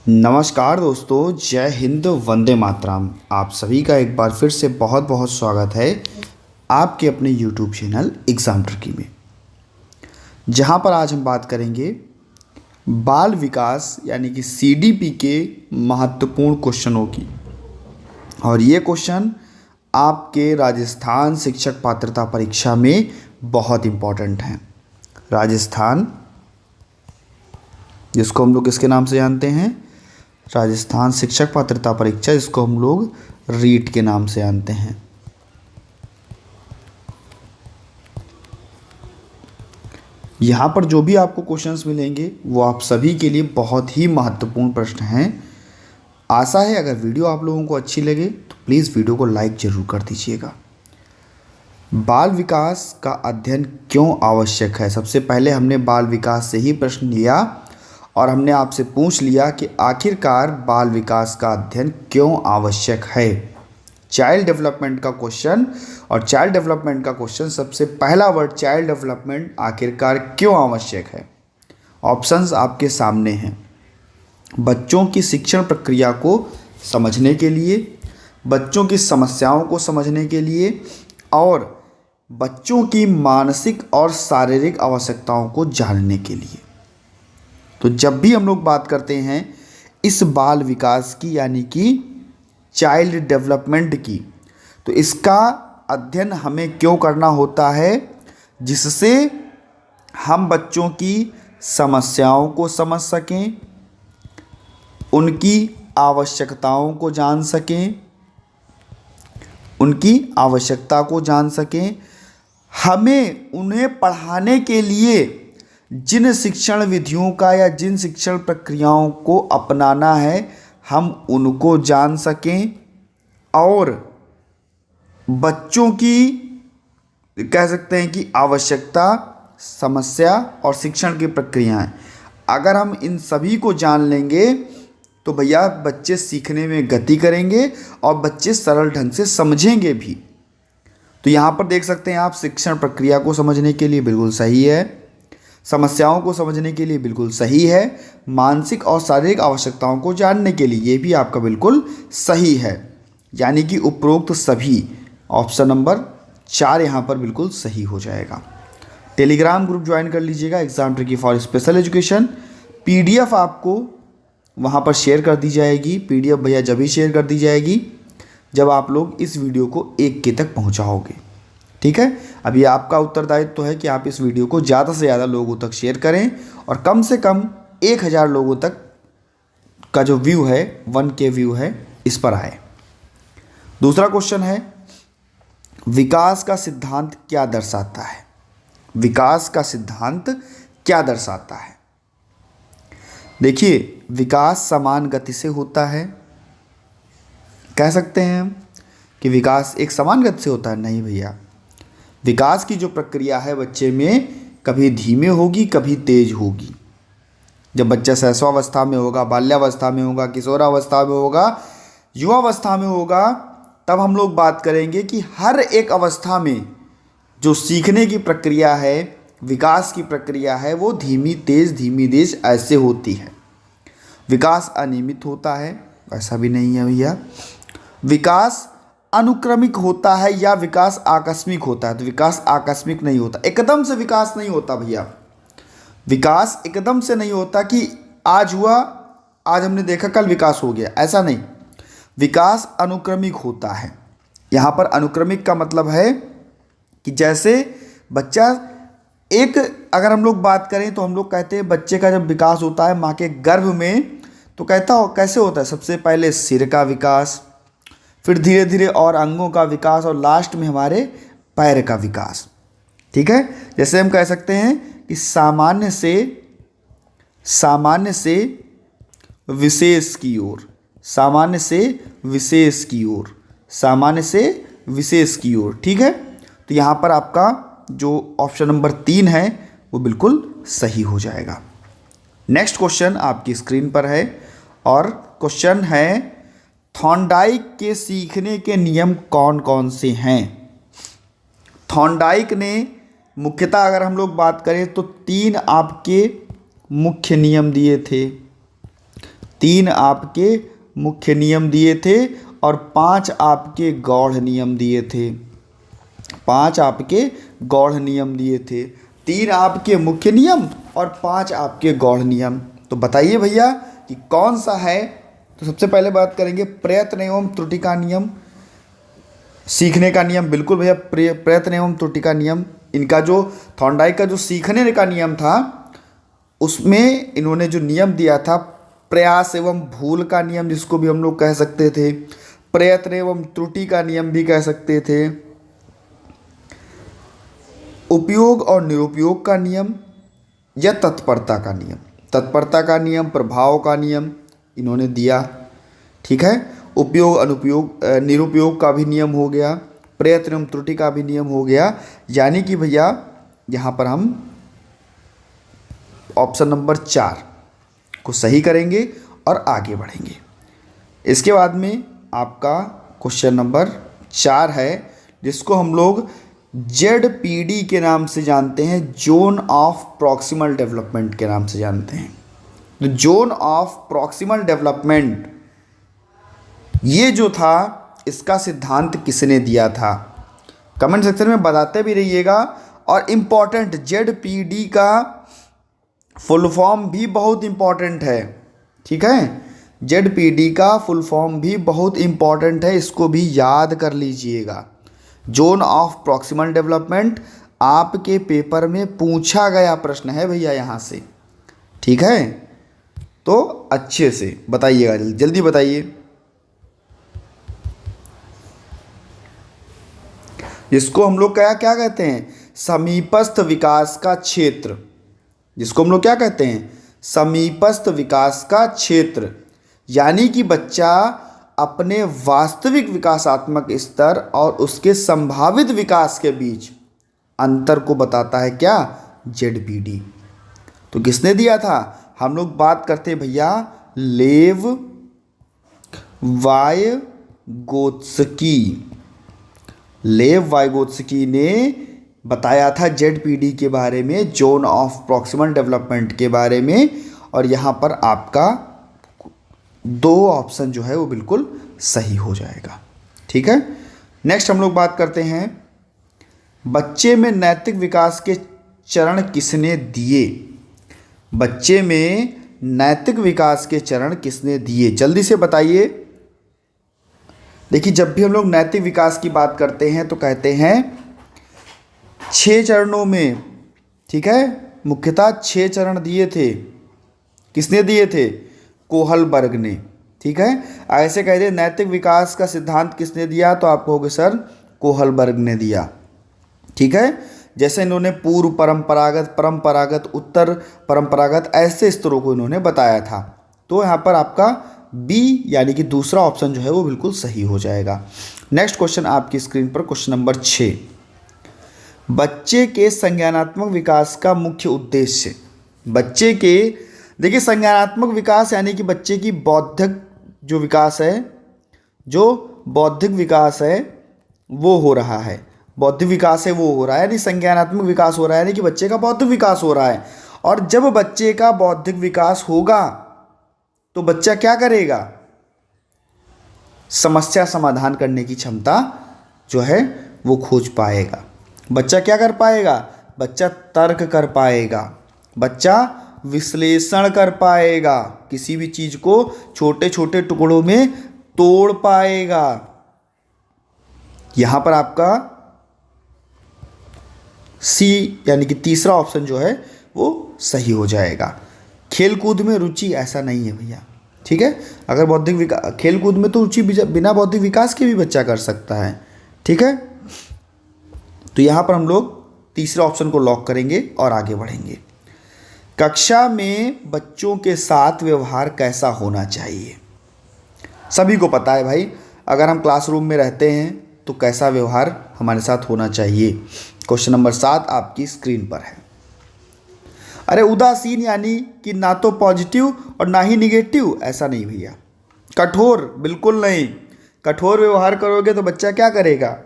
नमस्कार दोस्तों, जय हिंद, वंदे मातरम। आप सभी का एक बार फिर से बहुत बहुत स्वागत है आपके अपने यूट्यूब चैनल एग्ज़ाम ट्रिकी में, जहां पर आज हम बात करेंगे बाल विकास यानी कि सीडीपी के महत्वपूर्ण क्वेश्चनों की। और ये क्वेश्चन आपके राजस्थान शिक्षक पात्रता परीक्षा में बहुत इम्पॉर्टेंट हैं। राजस्थान, जिसको हम लोग किसके नाम से जानते हैं, राजस्थान शिक्षक पात्रता परीक्षा, जिसको हम लोग रीट के नाम से जानते हैं। यहाँ पर जो भी आपको क्वेश्चंस मिलेंगे वो आप सभी के लिए बहुत ही महत्वपूर्ण प्रश्न हैं। आशा है अगर वीडियो आप लोगों को अच्छी लगे तो प्लीज़ वीडियो को लाइक ज़रूर कर दीजिएगा। बाल विकास का अध्ययन क्यों आवश्यक है? सबसे पहले हमने बाल विकास से ही प्रश्न लिया और हमने आपसे पूछ लिया कि आखिरकार बाल विकास का अध्ययन क्यों आवश्यक है। चाइल्ड डेवलपमेंट का क्वेश्चन, और चाइल्ड डेवलपमेंट का क्वेश्चन सबसे पहला वर्ड चाइल्ड डेवलपमेंट आखिरकार क्यों आवश्यक है। ऑप्शंस आपके सामने हैं। बच्चों की शिक्षण प्रक्रिया को समझने के लिए, बच्चों की समस्याओं को समझने के लिए और बच्चों की मानसिक और शारीरिक आवश्यकताओं को जानने के लिए। तो जब भी हम लोग बात करते हैं इस बाल विकास की यानी कि चाइल्ड डेवलपमेंट की, तो इसका अध्ययन हमें क्यों करना होता है, जिससे हम बच्चों की समस्याओं को समझ सकें, उनकी आवश्यकताओं को जान सकें, उनकी आवश्यकता को जान सकें। हमें उन्हें पढ़ाने के लिए जिन शिक्षण विधियों का या जिन शिक्षण प्रक्रियाओं को अपनाना है हम उनको जान सकें, और बच्चों की कह सकते हैं कि आवश्यकता, समस्या और शिक्षण की प्रक्रियाएं, अगर हम इन सभी को जान लेंगे तो भैया बच्चे सीखने में गति करेंगे और बच्चे सरल ढंग से समझेंगे भी। तो यहाँ पर देख सकते हैं आप, शिक्षण प्रक्रिया को समझने के लिए बिल्कुल सही है, समस्याओं को समझने के लिए बिल्कुल सही है, मानसिक और शारीरिक आवश्यकताओं को जानने के लिए ये भी आपका बिल्कुल सही है। यानी कि उपरोक्त सभी ऑप्शन नंबर 4 यहाँ पर बिल्कुल सही हो जाएगा। टेलीग्राम ग्रुप ज्वाइन कर लीजिएगा, exam tricky for special education. PDF आपको वहाँ पर शेयर कर दी जाएगी। पीडीएफ भैया जब ही शेयर कर दी जाएगी जब आप लोग इस वीडियो को 1 के तक पहुँचाओगे। ठीक है, अभी आपका उत्तरदायित्व तो है कि आप इस वीडियो को ज़्यादा से ज़्यादा लोगों तक शेयर करें और कम से कम 1000 लोगों तक का जो व्यू है, 1K व्यू है, इस पर आए। दूसरा क्वेश्चन है, विकास का सिद्धांत क्या दर्शाता है? विकास का सिद्धांत क्या दर्शाता है? देखिए, विकास समान गति से होता है। कह सकते हैं कि विकास एक समान गति से होता है? नहीं भैया, विकास की जो प्रक्रिया है बच्चे में कभी धीमे होगी, कभी तेज होगी। जब बच्चा शैशवावस्था में होगा, बाल्यावस्था में होगा, किशोरावस्था में होगा, युवावस्था में होगा, तब हम लोग बात करेंगे कि हर एक अवस्था में जो सीखने की प्रक्रिया है, विकास की प्रक्रिया है, वो धीमी तेज ऐसे होती है। विकास अनियमित होता है, ऐसा भी नहीं है भैया। विकास अनुक्रमिक होता है या विकास आकस्मिक होता है? तो विकास आकस्मिक नहीं होता, एकदम से विकास नहीं होता भैया। विकास एकदम से नहीं होता कि आज हुआ, आज हमने देखा, कल विकास हो गया, ऐसा नहीं। विकास अनुक्रमिक होता है। यहाँ पर अनुक्रमिक का मतलब है कि जैसे बच्चा एक, अगर हम लोग बात करें तो हम लोग कहते हैं बच्चे का जब विकास होता है माँ के गर्भ में, तो कैसे होता है? सबसे पहले सिर का विकास, फिर धीरे धीरे और अंगों का विकास, और लास्ट में हमारे पैर का विकास। ठीक है, जैसे हम कह सकते हैं कि सामान्य से विशेष की ओर, सामान्य से विशेष की ओर, सामान्य से विशेष की ओर। ठीक है, तो यहाँ पर आपका जो ऑप्शन नंबर 3 है वो बिल्कुल सही हो जाएगा। नेक्स्ट क्वेश्चन आपकी स्क्रीन पर है और क्वेश्चन है, थॉर्नडाइक के सीखने के नियम कौन कौन से हैं? थॉर्नडाइक ने मुख्यतः अगर हम लोग बात करें तो 3 आपके मुख्य नियम दिए थे। 3 आपके मुख्य नियम दिए थे और 5 आपके गौड़ नियम दिए थे। 5 आपके गौड़ नियम दिए थे, 3 आपके मुख्य नियम और 5 आपके गौड़ नियम। तो बताइए भैया कि कौन सा है। तो सबसे पहले बात करेंगे प्रयत्न एवं त्रुटि का नियम, सीखने का नियम। बिल्कुल भैया, प्रयत्न एवं त्रुटि का नियम। इनका जो थॉर्नडाइक का जो सीखने का नियम था उसमें इन्होंने जो नियम दिया था प्रयास एवं भूल का नियम, जिसको भी हम लोग कह सकते थे, प्रयत्न एवं त्रुटि का नियम भी कह सकते थे, उपयोग और निरुपयोग का नियम या तत्परता का नियम। तत्परता का नियम, प्रभाव का नियम इन्होंने दिया। ठीक है, उपयोग अनुपयोग निरुपयोग का भी नियम हो गया, प्रयत्न एवं त्रुटि का भी नियम हो गया। यानी कि भैया यहाँ पर हम ऑप्शन नंबर 4 को सही करेंगे और आगे बढ़ेंगे। इसके बाद में आपका क्वेश्चन नंबर 4 है, जिसको हम लोग ZPD के नाम से जानते हैं, जोन ऑफ प्रॉक्सिमल डेवलपमेंट के नाम से जानते हैं। तो जोन ऑफ प्रॉक्सिमल डेवलपमेंट ये जो था, इसका सिद्धांत किसने दिया था? कमेंट सेक्शन में बताते भी रहिएगा। और इम्पॉर्टेंट, ZPD का फुल फॉर्म भी बहुत इम्पॉर्टेंट है। ठीक है, ZPD का फुल फॉर्म भी बहुत इम्पॉर्टेंट है, इसको भी याद कर लीजिएगा। जोन ऑफ प्रॉक्सिमल डेवलपमेंट आपके पेपर में पूछा गया प्रश्न है भैया यहाँ से। ठीक है, तो अच्छे से बताइएगा, जल्दी बताइए। जिसको हम लोग क्या क्या कहते हैं, समीपस्थ विकास का क्षेत्र। जिसको हम लोग क्या कहते हैं, समीपस्थ विकास का क्षेत्र। यानी कि बच्चा अपने वास्तविक विकासात्मक स्तर और उसके संभावित विकास के बीच अंतर को बताता है क्या, ZPD। तो किसने दिया था? हम लोग बात करते हैं भैया लेव वाइगोत्स्की। लेव वाइगोत्स्की ने बताया था ZPD के बारे में, जोन ऑफ प्रॉक्सिमल डेवलपमेंट के बारे में। और यहाँ पर आपका 2 ऑप्शन जो है वो बिल्कुल सही हो जाएगा। ठीक है, नेक्स्ट हम लोग बात करते हैं बच्चे में नैतिक विकास के चरण किसने दिए। बच्चे में नैतिक विकास के चरण किसने दिए, जल्दी से बताइए। देखिए, जब भी हम लोग नैतिक विकास की बात करते हैं तो कहते हैं 6 चरणों में। ठीक है, मुख्यतः 6 चरण दिए थे। किसने दिए थे? कोहलबर्ग ने। ठीक है, ऐसे कहते नैतिक विकास का सिद्धांत किसने दिया, तो आप कहोगे सर कोहलबर्ग ने दिया। ठीक है, जैसे इन्होंने पूर्व परंपरागत, परंपरागत, उत्तर परंपरागत, ऐसे स्तरों को इन्होंने बताया था। तो यहाँ पर आपका बी यानी कि दूसरा ऑप्शन जो है वो बिल्कुल सही हो जाएगा। नेक्स्ट क्वेश्चन आपकी स्क्रीन पर, क्वेश्चन नंबर 6, बच्चे के संज्ञानात्मक विकास का मुख्य उद्देश्य। बच्चे के, देखिए संज्ञानात्मक विकास यानी कि बच्चे की बौद्धिक जो विकास है, जो बौद्धिक विकास है वो हो रहा है, बौद्धिक विकास है वो हो रहा है, यानी संज्ञानात्मक विकास हो रहा है, यानी कि बच्चे का बौद्धिक विकास हो रहा है। और जब बच्चे का बौद्धिक विकास होगा तो बच्चा क्या करेगा? समस्या समाधान करने की क्षमता जो है वो खोज पाएगा। बच्चा क्या कर पाएगा? बच्चा तर्क कर पाएगा, बच्चा विश्लेषण कर पाएगा, किसी भी चीज को छोटे छोटे टुकड़ों में तोड़ पाएगा। यहां पर आपका सी यानी कि तीसरा ऑप्शन जो है वो सही हो जाएगा। खेलकूद में रुचि, ऐसा नहीं है भैया। ठीक है, अगर बौद्धिक विकास, खेलकूद में तो रुचि बिना बौद्धिक विकास के भी बच्चा कर सकता है। ठीक है, तो यहाँ पर हम लोग तीसरे ऑप्शन को लॉक करेंगे और आगे बढ़ेंगे। कक्षा में बच्चों के साथ व्यवहार कैसा होना चाहिए? सभी को पता है भाई, अगर हम क्लासरूम में रहते हैं तो कैसा व्यवहार हमारे साथ होना चाहिए। क्वेश्चन नंबर 7 आपकी स्क्रीन पर है। अरे उदासीन यानी कि ना तो पॉजिटिव और ना ही निगेटिव, ऐसा नहीं भैया। कठोर, बिल्कुल नहीं। कठोर व्यवहार करोगे तो बच्चा क्या करेगा?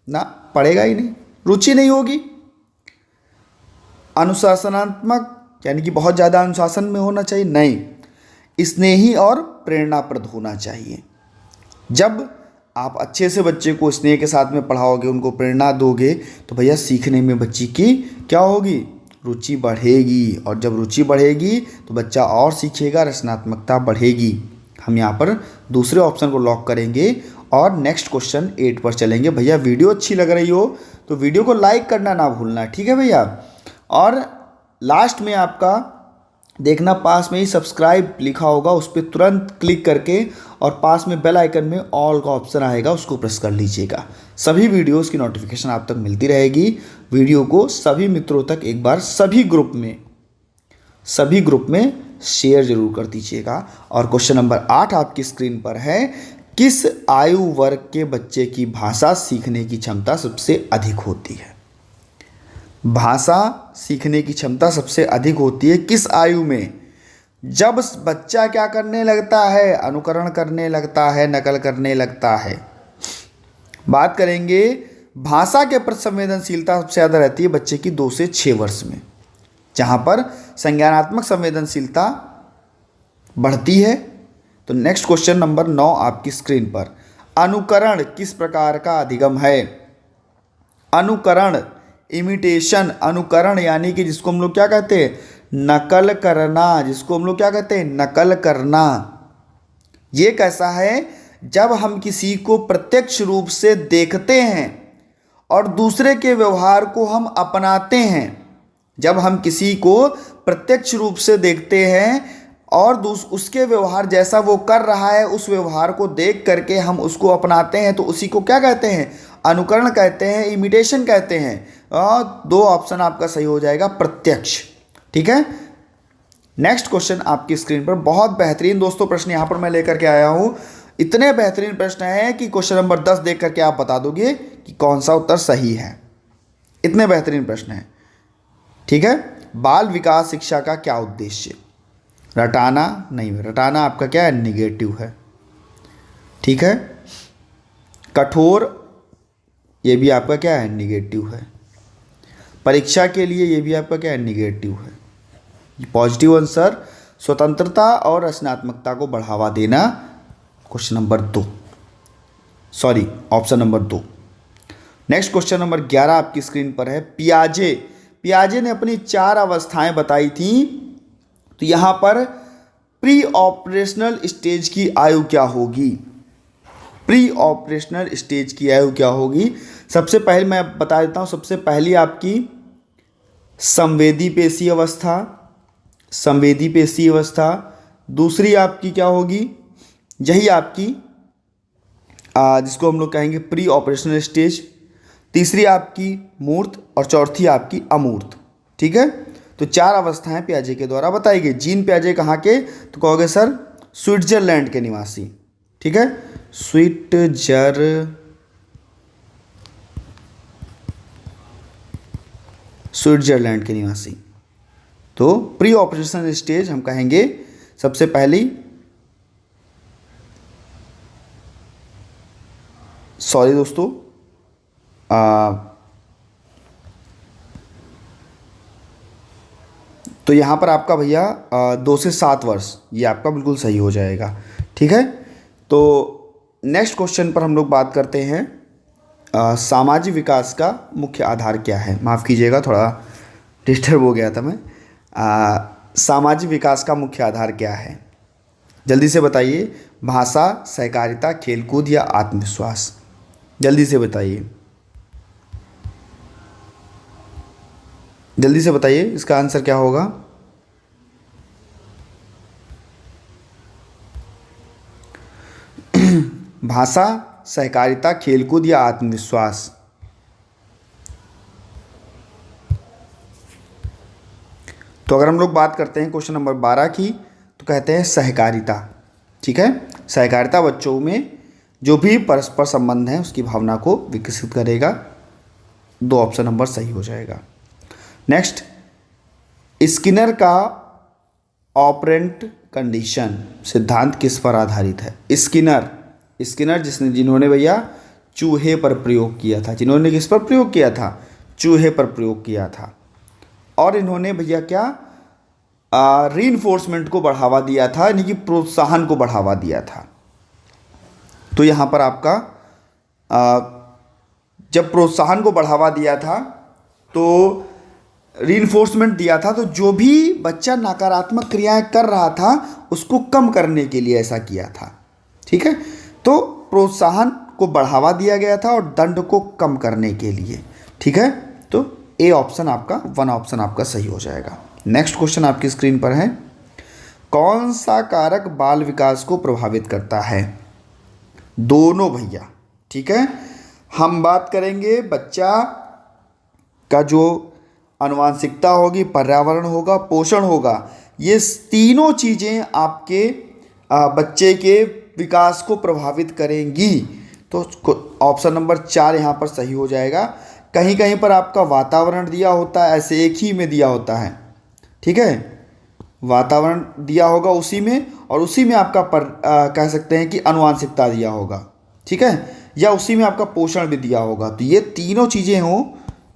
ना, पढ़ेगा ही नहीं, रुचि नहीं होगी। अनुशासनात्मक यानी कि बहुत ज़्यादा अनुशासन में होना चाहिए, नहीं। स्नेही और प्रेरणाप्रद होना चाहिए। जब आप अच्छे से बच्चे को स्नेह के साथ में पढ़ाओगे, उनको प्रेरणा दोगे, तो भैया सीखने में बच्ची की क्या होगी, रुचि बढ़ेगी। और जब रुचि बढ़ेगी तो बच्चा और सीखेगा, रचनात्मकता बढ़ेगी। हम यहाँ पर दूसरे ऑप्शन को लॉक करेंगे और नेक्स्ट क्वेश्चन 8 पर चलेंगे। भैया वीडियो अच्छी लग रही हो तो वीडियो को लाइक करना ना भूलना, ठीक है भैया। और लास्ट में आपका देखना, पास में ही सब्सक्राइब लिखा होगा, उस पर तुरंत क्लिक करके और पास में बेल आइकन में ऑल का ऑप्शन आएगा, उसको प्रेस कर लीजिएगा। सभी वीडियोस की नोटिफिकेशन आप तक मिलती रहेगी। वीडियो को सभी मित्रों तक एक बार सभी ग्रुप में शेयर जरूर कर दीजिएगा। और क्वेश्चन नंबर 8 आपकी स्क्रीन पर है, किस आयु वर्ग के बच्चे की भाषा सीखने की क्षमता सबसे अधिक होती है? भाषा सीखने की क्षमता सबसे अधिक होती है किस आयु में? जब बच्चा क्या करने लगता है, अनुकरण करने लगता है, नकल करने लगता है। बात करेंगे भाषा के प्रति संवेदनशीलता सबसे ज़्यादा रहती है बच्चे की 2 से 6 वर्ष में, जहाँ पर संज्ञानात्मक संवेदनशीलता बढ़ती है। तो नेक्स्ट क्वेश्चन नंबर 9 आपकी स्क्रीन पर, अनुकरण किस प्रकार का अधिगम है? अनुकरण, इमिटेशन, अनुकरण यानी कि जिसको हम लोग क्या कहते हैं, नकल करना, जिसको हम लोग क्या कहते हैं, नकल करना। ये कैसा है? जब हम किसी को प्रत्यक्ष रूप से देखते हैं और दूसरे के व्यवहार को हम अपनाते हैं। जब हम किसी को प्रत्यक्ष रूप से देखते हैं और उसके व्यवहार जैसा वो कर रहा है, उस व्यवहार को देख करके हम उसको अपनाते हैं, तो उसी को क्या कहते हैं, अनुकरण कहते हैं, इमिटेशन कहते हैं। 2 ऑप्शन आपका सही हो जाएगा, प्रत्यक्ष। ठीक है, नेक्स्ट क्वेश्चन आपकी स्क्रीन पर, बहुत बेहतरीन दोस्तों प्रश्न यहाँ पर मैं लेकर के आया हूँ। इतने बेहतरीन प्रश्न हैं कि क्वेश्चन नंबर 10 देख करके आप बता दोगे कि कौन सा उत्तर सही है। इतने बेहतरीन प्रश्न हैं। ठीक है, बाल विकास शिक्षा का क्या उद्देश्य? रटाना नहीं, रटाना आपका क्या है, निगेटिव है। ठीक है, कठोर, ये भी आपका क्या है, निगेटिव है। परीक्षा के लिए ये भी आपका क्या है, निगेटिव है। पॉजिटिव आंसर, स्वतंत्रता और रचनात्मकता को बढ़ावा देना, question number 2, sorry option number 2। Next question number 11 आपकी स्क्रीन पर है, पियाजे ने अपनी 4 अवस्थाएं बताई थी, तो यहाँ पर प्री ऑपरेशनल स्टेज की आयु क्या होगी? प्री ऑपरेशनल स्टेज की आयु क्या होगी? सबसे पहले मैं बता देता हूँ, सबसे पहली आपकी संवेदी पेशी अवस्था, दूसरी आपकी क्या होगी, यही आपकी जिसको हम लोग कहेंगे प्री ऑपरेशनल स्टेज, तीसरी आपकी मूर्त और चौथी आपकी अमूर्त। ठीक है, तो 4 अवस्थाएं पियाजे के द्वारा बताई गई। जीन पियाजे कहाँ के? तो कहोगे सर स्विट्जरलैंड के निवासी। ठीक है, स्विट्जरलैंड के निवासी। तो प्री ऑपरेशनल स्टेज हम कहेंगे सबसे पहली, सॉरी दोस्तों, तो यहाँ पर आपका भैया 2 से 7 वर्ष, ये आपका बिल्कुल सही हो जाएगा। ठीक है, तो नेक्स्ट क्वेश्चन पर हम लोग बात करते हैं, सामाजिक विकास का मुख्य आधार क्या है? माफ़ कीजिएगा, थोड़ा डिस्टर्ब हो गया था मैं। सामाजिक विकास का मुख्य आधार क्या है? जल्दी से बताइए। भाषा, सहकारिता, खेलकूद या आत्मविश्वास? जल्दी से बताइए, जल्दी से बताइए, इसका आंसर क्या होगा? भाषा, सहकारिता, खेलकूद या आत्मविश्वास? तो अगर हम लोग बात करते हैं क्वेश्चन नंबर 12 की, तो कहते हैं सहकारिता। ठीक है, सहकारिता बच्चों में जो भी परस्पर संबंध है उसकी भावना को विकसित करेगा। 2 ऑप्शन नंबर सही हो जाएगा। नेक्स्ट, स्किनर का ऑपरेंट कंडीशन सिद्धांत किस पर आधारित है? स्किनर जिन्होंने भैया चूहे पर प्रयोग किया था। जिन्होंने किस पर प्रयोग किया था? चूहे पर प्रयोग किया था। और इन्होंने भैया क्या, रीइंफोर्समेंट को बढ़ावा दिया था, यानी कि प्रोत्साहन को बढ़ावा दिया था। तो यहाँ पर आपका जब प्रोत्साहन को बढ़ावा दिया था तो रीइंफोर्समेंट दिया था, तो जो भी बच्चा नकारात्मक क्रियाएं कर रहा था उसको कम करने के लिए ऐसा किया था। ठीक है, तो प्रोत्साहन को बढ़ावा दिया गया था और दंड को कम करने के लिए। ठीक है, तो ए ऑप्शन आपका, वन ऑप्शन आपका सही हो जाएगा। नेक्स्ट क्वेश्चन आपकी स्क्रीन पर है, कौन सा कारक बाल विकास को प्रभावित करता है? दोनों भैया। ठीक है, हम बात करेंगे बच्चा का जो आनुवांशिकता होगी, पर्यावरण होगा, पोषण होगा, ये तीनों चीज़ें आपके बच्चे के विकास को प्रभावित करेंगी। तो ऑप्शन नंबर 4 यहाँ पर सही हो जाएगा। कहीं कहीं पर आपका वातावरण दिया होता है, ऐसे एक ही में दिया होता है। ठीक है, वातावरण दिया होगा उसी में, और उसी में आपका कह सकते हैं कि आनुवांशिकता दिया होगा। ठीक है, या उसी में आपका पोषण भी दिया होगा। तो ये तीनों चीज़ें हों,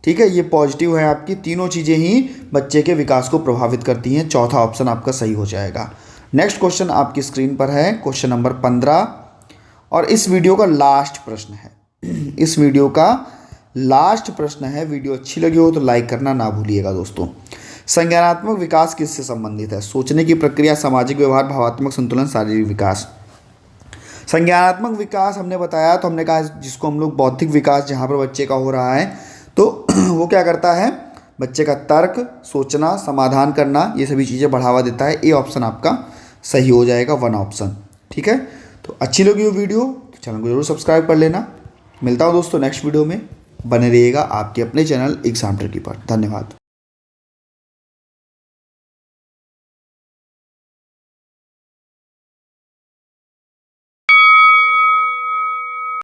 ठीक है, ये पॉजिटिव है आपकी, तीनों चीज़ें ही बच्चे के विकास को प्रभावित करती हैं। चौथा ऑप्शन आपका सही हो जाएगा। नेक्स्ट क्वेश्चन आपकी स्क्रीन पर है, क्वेश्चन नंबर 15, और इस वीडियो का लास्ट प्रश्न है। इस वीडियो का लास्ट प्रश्न है। वीडियो अच्छी लगी हो तो लाइक करना ना भूलिएगा दोस्तों। संज्ञानात्मक विकास किससे संबंधित है? सोचने की प्रक्रिया, सामाजिक व्यवहार, भावात्मक संतुलन, शारीरिक विकास। संज्ञानात्मक विकास हमने बताया, तो हमने कहा जिसको हम लोग बौद्धिक विकास जहाँ पर बच्चे का हो रहा है, तो वो क्या करता है, बच्चे का तर्क, सोचना, समाधान करना, ये सभी चीज़ें बढ़ावा देता है। ए ऑप्शन आपका सही हो जाएगा, वन ऑप्शन। ठीक है, तो अच्छी लगी हो वीडियो तो चैनल को जरूर सब्सक्राइब कर लेना। मिलता हूँ दोस्तों नेक्स्ट वीडियो में, बने रहिएगा आपके अपने चैनल एग्जाम ट्रिकी पर। धन्यवाद।